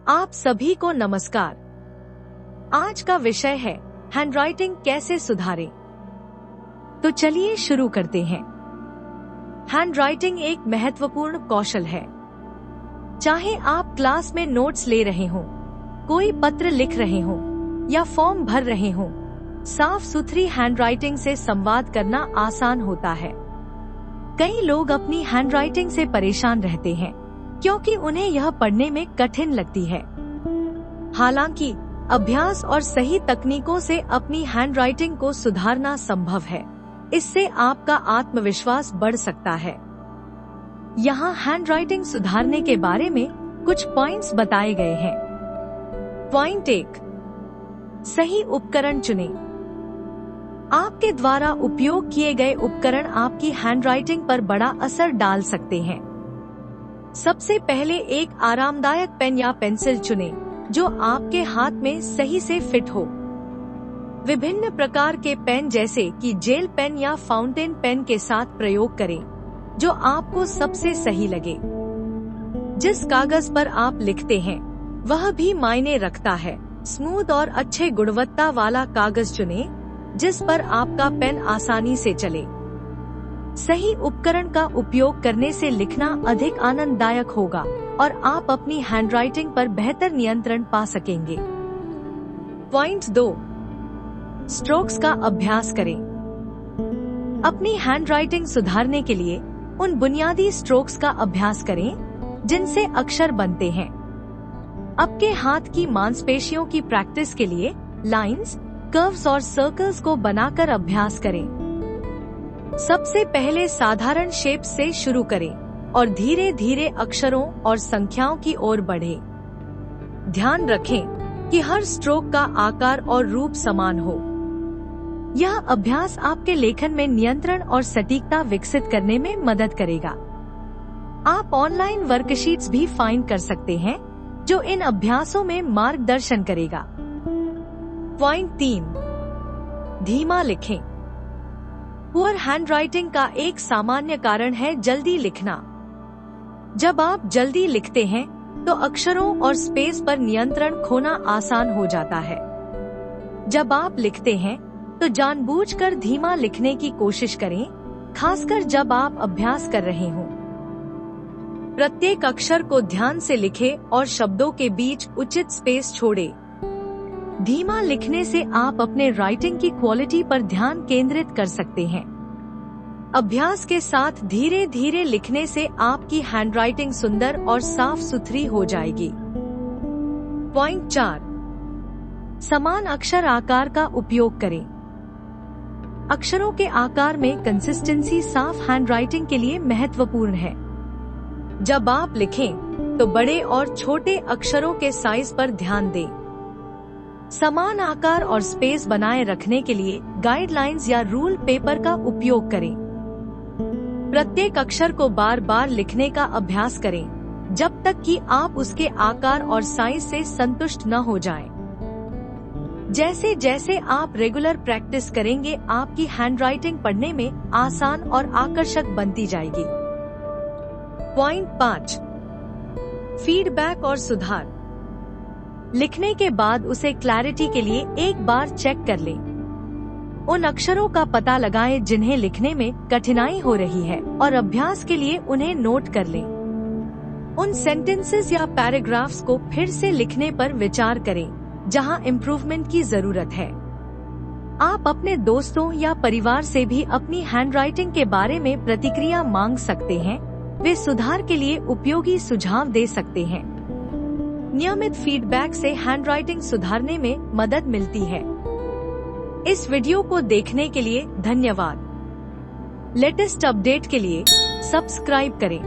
आप सभी को नमस्कार। आज का विषय है हैंडराइटिंग कैसे सुधारें। तो चलिए शुरू करते हैं। हैंडराइटिंग एक महत्वपूर्ण कौशल है। चाहे आप क्लास में नोट्स ले रहे हो, कोई पत्र लिख रहे हो या फॉर्म भर रहे हो, साफ सुथरी हैंडराइटिंग से संवाद करना आसान होता है। कई लोग अपनी हैंडराइटिंग से परेशान रहते हैं क्योंकि उन्हें यह पढ़ने में कठिन लगती है। हालांकि अभ्यास और सही तकनीकों से अपनी हैंडराइटिंग को सुधारना संभव है। इससे आपका आत्मविश्वास बढ़ सकता है। यहाँ हैंडराइटिंग सुधारने के बारे में कुछ पॉइंट्स बताए गए हैं। पॉइंट 1, सही उपकरण चुनें। आपके द्वारा उपयोग किए गए उपकरण आपकी हैंडराइटिंग पर बड़ा असर डाल सकते हैं। सबसे पहले एक आरामदायक पेन या पेंसिल चुनें जो आपके हाथ में सही से फिट हो। विभिन्न प्रकार के पेन जैसे कि जेल पेन या फाउंटेन पेन के साथ प्रयोग करें जो आपको सबसे सही लगे। जिस कागज पर आप लिखते हैं वह भी मायने रखता है। स्मूथ और अच्छे गुणवत्ता वाला कागज चुनें जिस पर आपका पेन आसानी से चले। सही उपकरण का उपयोग करने से लिखना अधिक आनंददायक होगा और आप अपनी हैंडराइटिंग पर बेहतर नियंत्रण पा सकेंगे। पॉइंट 2, स्ट्रोक्स का अभ्यास करें। अपनी हैंडराइटिंग सुधारने के लिए उन बुनियादी स्ट्रोक्स का अभ्यास करें जिनसे अक्षर बनते हैं। आपके हाथ की मांसपेशियों की प्रैक्टिस के लिए लाइंस, कर्व्स और सर्कल्स को बनाकर अभ्यास करें। सबसे पहले साधारण शेप से शुरू करें और धीरे धीरे अक्षरों और संख्याओं की ओर बढ़ें। ध्यान रखें कि हर स्ट्रोक का आकार और रूप समान हो। यह अभ्यास आपके लेखन में नियंत्रण और सटीकता विकसित करने में मदद करेगा। आप ऑनलाइन वर्कशीट्स भी फाइंड कर सकते हैं जो इन अभ्यासों में मार्गदर्शन करेगा। पॉइंट 3, धीमा लिखें। पुअर हैंडराइटिंग का एक सामान्य कारण है जल्दी लिखना। जब आप जल्दी लिखते हैं तो अक्षरों और स्पेस पर नियंत्रण खोना आसान हो जाता है। जब आप लिखते हैं तो जानबूझकर धीमा लिखने की कोशिश करें, खासकर जब आप अभ्यास कर रहे हों। प्रत्येक अक्षर को ध्यान से लिखें और शब्दों के बीच उचित स्पेस छोड़ें। धीमा लिखने से आप अपने राइटिंग की क्वालिटी पर ध्यान केंद्रित कर सकते हैं। अभ्यास के साथ धीरे धीरे लिखने से आपकी हैंडराइटिंग सुंदर और साफ सुथरी हो जाएगी। पॉइंट 4, समान अक्षर आकार का उपयोग करें। अक्षरों के आकार में कंसिस्टेंसी साफ हैंडराइटिंग के लिए महत्वपूर्ण है। जब आप लिखें तो बड़े और छोटे अक्षरों के साइज पर ध्यान दें। समान आकार और स्पेस बनाए रखने के लिए गाइडलाइंस या रूल पेपर का उपयोग करें। प्रत्येक अक्षर को बार बार लिखने का अभ्यास करें जब तक कि आप उसके आकार और साइज से संतुष्ट न हो जाएं। जैसे जैसे आप रेगुलर प्रैक्टिस करेंगे आपकी हैंडराइटिंग पढ़ने में आसान और आकर्षक बनती जाएगी। पॉइंट 5, फीडबैक और सुधार। लिखने के बाद उसे क्लैरिटी के लिए एक बार चेक कर लें। उन अक्षरों का पता लगाएं जिन्हें लिखने में कठिनाई हो रही है और अभ्यास के लिए उन्हें नोट कर लें। उन सेंटेंसेस या पैराग्राफ्स को फिर से लिखने पर विचार करें जहां इम्प्रूवमेंट की जरूरत है। आप अपने दोस्तों या परिवार से भी अपनी हैंडराइटिंग के बारे में प्रतिक्रिया मांग सकते हैं। वे सुधार के लिए उपयोगी सुझाव दे सकते हैं। नियमित फीडबैक से हैंडराइटिंग सुधारने में मदद मिलती है। इस वीडियो को देखने के लिए धन्यवाद। लेटेस्ट अपडेट के लिए सब्सक्राइब करें।